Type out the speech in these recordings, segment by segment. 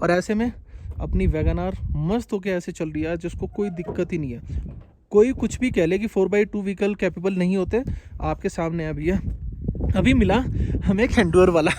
और ऐसे में अपनी वैगनआर मस्त होके ऐसे चल रही है, जिसको कोई दिक्कत ही नहीं है। कोई कुछ भी कह ले कि 4x2 व्हीकल कैपेबल नहीं होते, आपके सामने है भैया। अभी मिला हमें एक हैंडओवर वाला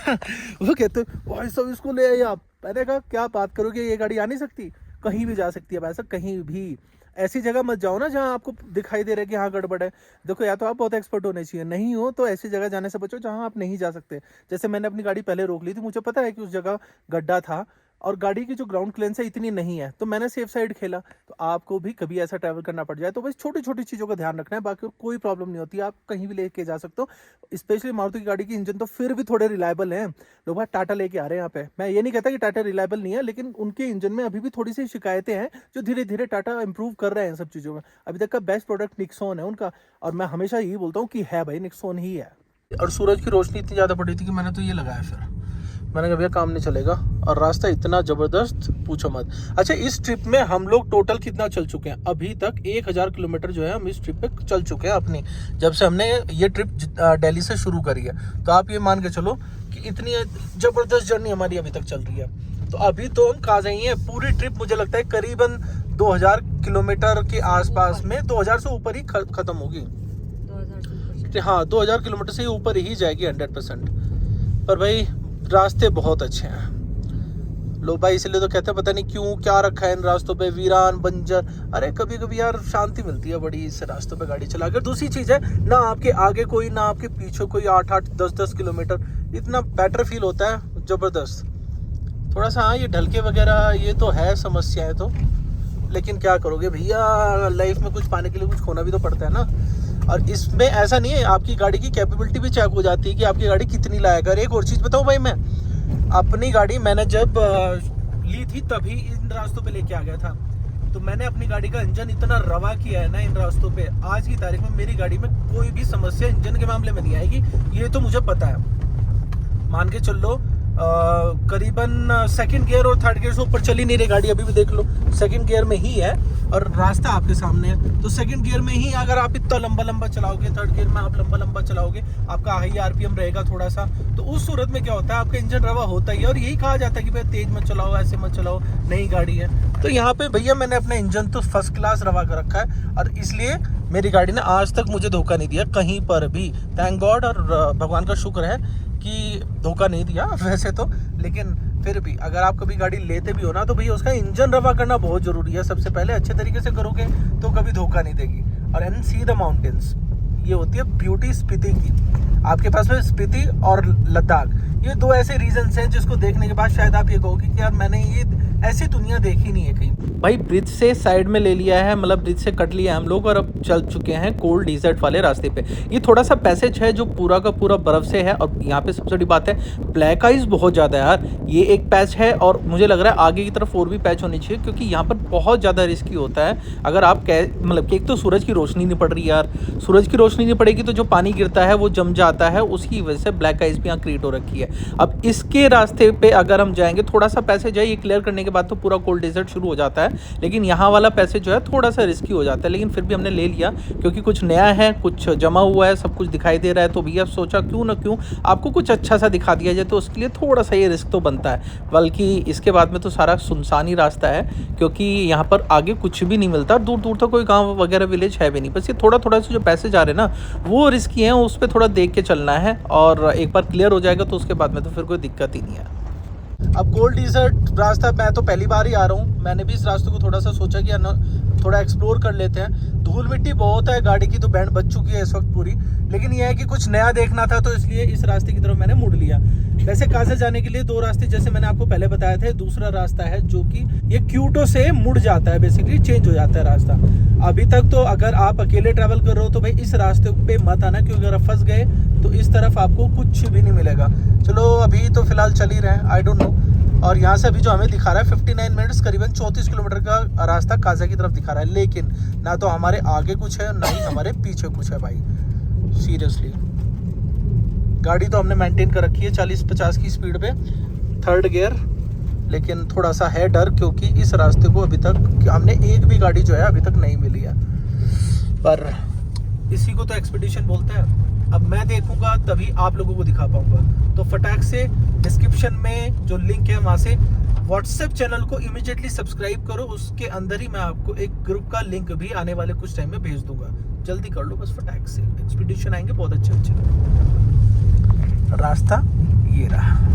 वो कहते भाई सब इसको ले आइए आप। मैंने कहा क्या बात करोगे, ये गाड़ी आ नहीं सकती? कहीं भी जा सकती है भाई साहब, कहीं भी। ऐसी जगह मत जाओ ना जहाँ आपको दिखाई दे रहा है कि हाँ गड़बड़ है। देखो या तो आप बहुत एक्सपर्ट होने चाहिए, नहीं हो तो ऐसी जगह जाने से बचो जहाँ आप नहीं जा सकते। जैसे मैंने अपनी गाड़ी पहले रोक ली थी, मुझे पता है कि उस जगह गड्ढा था और गाड़ी की जो ग्राउंड क्लियरेंस है इतनी नहीं है, तो मैंने सेफ साइड खेला। तो आपको भी कभी ऐसा ट्रैवल करना पड़ जाए तो बस छोटी छोटी चीज़ों का ध्यान रखना है, बाकी कोई प्रॉब्लम नहीं होती, आप कहीं भी लेके जा सकते हो। स्पेशली मारुति की गाड़ी की इंजन तो फिर भी थोड़े रिलायबल हैं। लोग भाई टाटा लेके आ रहे हैं यहाँ पे, मैं ये नहीं कहता कि टाटा रिलायबल नहीं है, लेकिन उनके इंजन में अभी भी थोड़ी सी शिकायतें हैं जो धीरे धीरे टाटा इंप्रूव कर रहे हैं इन सब चीज़ों में। अभी तक का बेस्ट प्रोडक्ट निक्सॉन है उनका, और मैं हमेशा यही बोलता हूँ कि है भाई निक्सॉन ही है। और सूरज की रोशनी इतनी ज़्यादा पड़ी थी कि मैंने तो ये लगाया, फिर मैंने कहा भैया काम नहीं चलेगा, और रास्ता इतना ज़बरदस्त पूछो मत। अच्छा इस ट्रिप में हम लोग टोटल कितना चल चुके हैं? अभी तक 1000 किलोमीटर जो है हम इस ट्रिप पे चल चुके हैं अपनी, जब से हमने ये ट्रिप दिल्ली से शुरू करी है। तो आप ये मान के चलो कि इतनी ज़बरदस्त जर्नी हमारी अभी तक चल रही है। तो अभी तो हम कहाँ जाएंगे, पूरी ट्रिप मुझे लगता है करीबन 2000 किलोमीटर के आसपास में, 2000 से ऊपर ही ख़त्म होगी। हाँ 2000 किलोमीटर से ऊपर ही जाएगी 100%। पर भाई रास्ते बहुत अच्छे हैं लो भाई, इसलिए तो कहते हैं पता नहीं क्यों क्या रखा है इन रास्तों पे, वीरान बंजर। अरे कभी कभी यार शांति मिलती है बड़ी इस रास्तों पे गाड़ी चलाकर। दूसरी चीज़ है ना आपके आगे कोई ना आपके पीछे कोई, 8-8 10-10 किलोमीटर, इतना बेटर फील होता है, ज़बरदस्त। थोड़ा सा हाँ ये ढलके वगैरह ये तो है समस्याएं तो, लेकिन क्या करोगे भैया, लाइफ में कुछ पाने के लिए कुछ खोना भी तो पड़ता है ना। और इसमें ऐसा नहीं है, आपकी गाड़ी की कैपेबिलिटी भी चेक हो जाती है कि आपकी गाड़ी कितनी लायक है। और एक और चीज़ बताऊँ भाई, मैं अपनी गाड़ी मैंने जब ली थी तभी इन रास्तों पे लेके आ गया था, तो मैंने अपनी गाड़ी का इंजन इतना रवा किया है ना इन रास्तों पे, आज की तारीख में मेरी गाड़ी में कोई भी समस्या इंजन के मामले में नहीं आएगी, ये तो मुझे पता है। मान के चल लो करीबन सेकंड गियर और थर्ड गियर से ऊपर चली नहीं रही गाड़ी, अभी भी देख लो सेकंड गियर में ही है और रास्ता आपके सामने है। तो सेकंड गियर में ही अगर आप इतना लंबा चलाओगे, थर्ड गियर में आप लंबा चलाओगे, आपका हाई आरपीएम रहेगा थोड़ा सा, तो उस सूरत में क्या होता है आपका इंजन रवा होता ही है। और यही कहा जाता है कि भाई तेज मत चलाओ, ऐसे मत चलाओ, नई गाड़ी है। तो यहाँ पे भैया मैंने अपना इंजन तो फर्स्ट क्लास रवा कर रखा है, और इसलिए मेरी गाड़ी ने आज तक मुझे धोखा नहीं दिया कहीं पर भी, थैंक गॉड। और भगवान का शुक्र है कि धोखा नहीं दिया वैसे तो, लेकिन फिर भी अगर आप कभी गाड़ी लेते भी हो ना, तो भैया उसका इंजन रवा करना बहुत ज़रूरी है। सबसे पहले अच्छे तरीके से करोगे तो कभी धोखा नहीं देगी। और एंड सी द माउंटेन्स, ये होती है ब्यूटी स्पीति की। आपके पास में स्पीति और लद्दाख, ये दो ऐसे रीजन्स हैं जिसको देखने के बाद शायद आप ये कहोगे कि यार मैंने ये ऐसी दुनिया देखी नहीं है कहीं। भाई ब्रिज से साइड में ले लिया है, मतलब ब्रिज से कट लिया है हम लोग, और अब चल चुके हैं कोल्ड डिजर्ट वाले रास्ते पे। ये थोड़ा सा पैसेज है जो पूरा का पूरा बर्फ से है, और यहाँ पे सबसे बड़ी बात है ब्लैक आइस बहुत ज़्यादा है यार। ये एक पैच है और मुझे लग रहा है आगे की तरफ और भी पैच होनी चाहिए, क्योंकि यहाँ पर बहुत ज़्यादा रिस्की होता है। अगर आप मतलब कि एक तो सूरज की रोशनी नहीं पड़ रही यार, सूरज की रोशनी नहीं पड़ेगी तो जो पानी गिरता है वो जम जाता है, उसकी वजह से ब्लैक आइस भी यहाँ क्रिएट हो रखी है। अब इसके रास्ते पे अगर हम जाएंगे, थोड़ा सा पैसेज है, ये क्लियर करने के बाद तो पूरा कोल्ड डेजर्ट शुरू हो जाता है, लेकिन यहाँ वाला पैसेज जो है थोड़ा सा रिस्की हो जाता है। लेकिन फिर भी हमने ले लिया क्योंकि कुछ नया है, कुछ जमा हुआ है, सब कुछ दिखाई दे रहा है, तो भैया सोचा क्यों ना क्यों आपको कुछ अच्छा सा दिखा दिया जाए, तो उसके लिए थोड़ा सा ये रिस्क तो बनता है। बल्कि इसके बाद में तो सारा सुनसान ही रास्ता है, क्योंकि यहाँ पर आगे कुछ भी नहीं मिलता, दूर दूर तक कोई गाँव वगैरह विलेज है भी नहीं। बस ये थोड़ा थोड़ा से जो पैसेज आ रहे हैं ना वो रिस्की हैं, उस पर थोड़ा देख के चलना है, और एक बार क्लियर हो जाएगा तो उसके बाद में तो फिर कोई दिक्कत ही नहीं है। अब कोल्ड डिजर्ट रास्ता मैं तो पहली बार ही आ रहा हूँ, मैंने भी इस रास्ते को थोड़ा सा सोचा कि थोड़ा एक्सप्लोर कर लेते हैं। धूल मिट्टी बहुत है, गाड़ी की तो बैंड बच चुकी है इस वक्त पूरी, लेकिन यह है कि कुछ नया देखना था, तो इसलिए इस रास्ते की तरफ मैंने मुड़ लिया। वैसे काजा जाने के लिए दो रास्ते जैसे मैंने आपको पहले बताया था, दूसरा रास्ता है जो कि ये क्यूटो से मुड़ जाता है, बेसिकली चेंज हो जाता है रास्ता। अभी तक तो अगर आप अकेले ट्रैवल कर रहे हो तो भाई इस रास्ते पे मत आना, क्योंकि अगर फंस गए तो इस तरफ आपको कुछ भी नहीं मिलेगा। चलो अभी तो फिलहाल चल ही रहे हैं, आई डोंट नो। और यहाँ से अभी जो हमें दिखा रहा है 59 मिनट्स, करीबन 34 किलोमीटर का रास्ता काजा की तरफ दिखा रहा है, लेकिन ना तो हमारे आगे कुछ है ना ही हमारे पीछे कुछ है भाई, सीरियसली। गाड़ी तो हमने मेंटेन कर रखी है 40-50 की स्पीड पे, थर्ड गियर, लेकिन थोड़ा सा है डर, क्योंकि इस रास्ते को अभी तक हमने एक भी गाड़ी जो है अभी तक नहीं मिली है। पर इसी को तो एक्सपीडिशन बोलते हैं। अब मैं देखूंगा तभी आप लोगों को दिखा पाऊंगा, तो फटाक से डिस्क्रिप्शन में जो लिंक है वहाँ से व्हाट्सएप चैनल को इमीडिएटली सब्सक्राइब करो, उसके अंदर ही मैं आपको एक ग्रुप का लिंक भी आने वाले कुछ टाइम में भेज दूंगा। जल्दी कर लो बस फटाक से, एक्सपीडिशन आएंगे बहुत अच्छे। रास्ता ये रहा।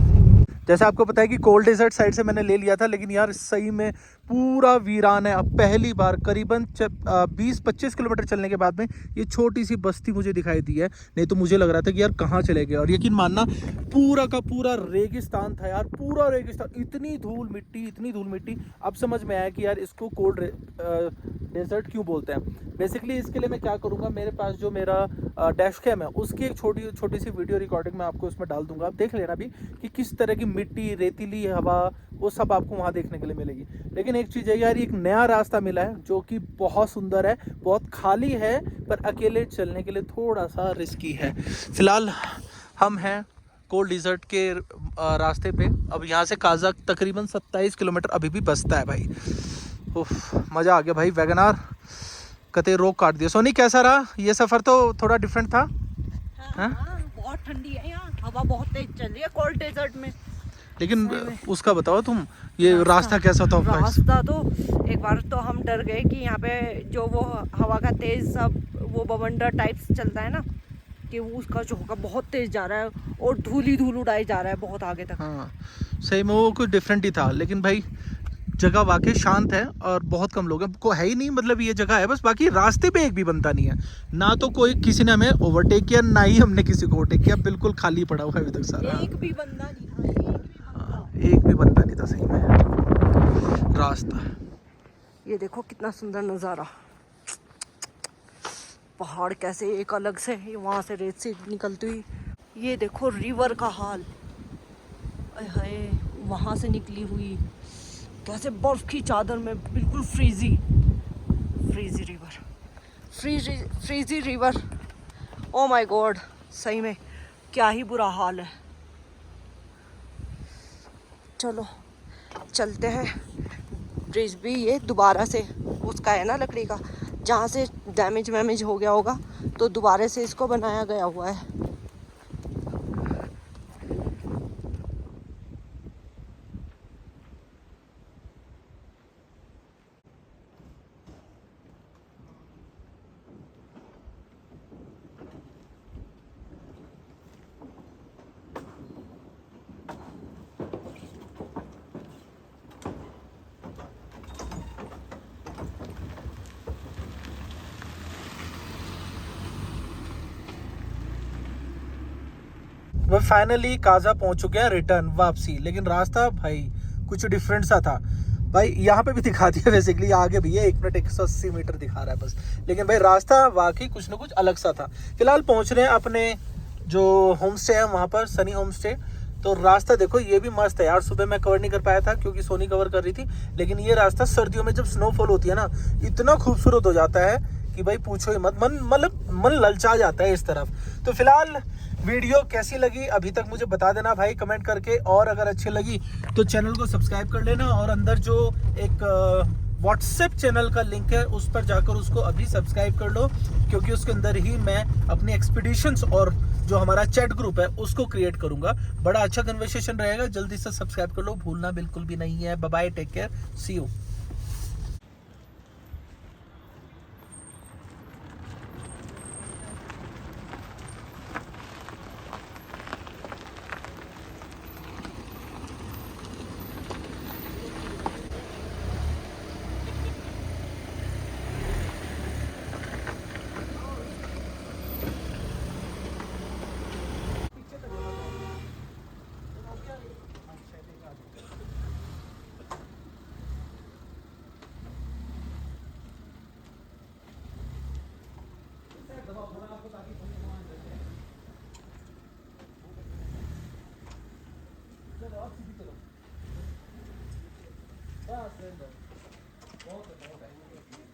जैसे आपको पता है कि कोल्ड डेजर्ट साइड से मैंने ले लिया था, लेकिन यार सही में पूरा वीरान है। अब पहली बार करीबन 20-25 किलोमीटर चलने के बाद में ये छोटी सी बस्ती मुझे दिखाई दी है। नहीं तो मुझे लग रहा था कि यार कहाँ चले गए। और यकीन मानना पूरा का पूरा रेगिस्तान था यार, पूरा रेगिस्तान, इतनी धूल मिट्टी। अब समझ में आया कि यार इसको कोल्ड डेजर्ट क्यों बोलते हैं। बेसिकली इसके लिए मैं क्या करूँगा, मेरे पास जो मेरा डैश कैम है उसकी एक छोटी सी वीडियो रिकॉर्डिंग मैं आपको उसमें डाल दूंगा। आप देख लेना भी कि किस तरह की मिट्टी, रेतीली हवा, वो सब आपको वहाँ देखने के लिए मिलेगी। लेकिन एक चीज़ है यार, एक नया रास्ता मिला है जो कि बहुत सुंदर है, बहुत खाली है, पर अकेले चलने के लिए थोड़ा सा रिस्की है। फिलहाल हम हैं कोल्ड डेजर्ट के रास्ते पे। अब यहाँ से काजा तकरीबन 27 किलोमीटर अभी भी बचता है भाई। उफ, मज़ा आ गया भाई। वैगनार कते रोक काट दिया। सोनी कैसा रहा ये सफ़र? तो थोड़ा डिफरेंट था। हाँ, बहुत ठंडी है यहाँ, हवा बहुत तेज चल रही है कोल्ड डेजर्ट में। लेकिन उसका बताओ तुम, ये रास्ता कैसा था? रास्ता तो एक बार तो हम डर गए कि यहाँ पे जो वो हवा का तेज सब वो बवंडर टाइप्स चलता है ना, कि वो उसका झोंका बहुत तेज जा रहा है और धूल उड़ाई जा रहा है बहुत आगे तक। हाँ सही में वो कुछ डिफरेंट ही था। लेकिन भाई जगह वाकई शांत है और बहुत कम लोग हैं, को है ही नहीं, मतलब ये जगह है बस। बाकी रास्ते पे एक भी बनता नहीं है ना, तो कोई किसी ने हमें ओवरटेक किया ना ही हमने किसी को ओवरटेक किया। बिल्कुल खाली पड़ा हुआ है अभी तक सारा। एक भी बंदा नहीं था, एक भी बंदा नहीं था सही में। रास्ता ये देखो कितना सुंदर नज़ारा, पहाड़ कैसे एक अलग से वहाँ से रेत से निकलती हुई। ये देखो रिवर का हाल, हाय वहाँ से निकली हुई कैसे बर्फ की चादर में, बिल्कुल frizzy river. Oh my God, सही में क्या ही बुरा हाल है। चलो चलते हैं। ब्रिज भी ये दोबारा से उसका है ना, लकड़ी का, जहाँ से डैमेज हो गया होगा तो दोबारा से इसको बनाया गया हुआ है। वो फाइनली काजा पहुंच चुके हैं, रिटर्न वापसी। लेकिन रास्ता भाई कुछ डिफरेंट सा था भाई। यहाँ पे भी दिखा दिया बेसिकली, आगे भी है 1 मिनट 180 मीटर दिखा रहा है बस। लेकिन भाई रास्ता वाकई कुछ ना कुछ अलग सा था। फिलहाल पहुंच रहे हैं अपने जो होम स्टे है वहाँ पर, सनी होम स्टे। तो रास्ता देखो ये भी मस्त है यार। सुबह मैं कवर नहीं कर पाया था क्योंकि सोनी कवर कर रही थी, लेकिन ये रास्ता सर्दियों में जब स्नोफॉल होती है ना, इतना खूबसूरत हो जाता है कि भाई पूछो ही मत। मन ललचा जाता है इस तरफ। तो फिलहाल वीडियो कैसी लगी अभी तक मुझे बता देना भाई कमेंट करके, और अगर अच्छी लगी तो चैनल को सब्सक्राइब कर लेना। और अंदर जो एक व्हाट्सएप चैनल का लिंक है उस पर जाकर उसको अभी सब्सक्राइब कर लो, क्योंकि उसके अंदर ही मैं अपनी एक्सपीडिशंस और जो हमारा चैट ग्रुप है उसको क्रिएट करूंगा। बड़ा अच्छा कन्वर्सेशन रहेगा। जल्दी से सब्सक्राइब कर लो, भूलना बिल्कुल भी नहीं है। Bye bye, take care, see you. बहुत है।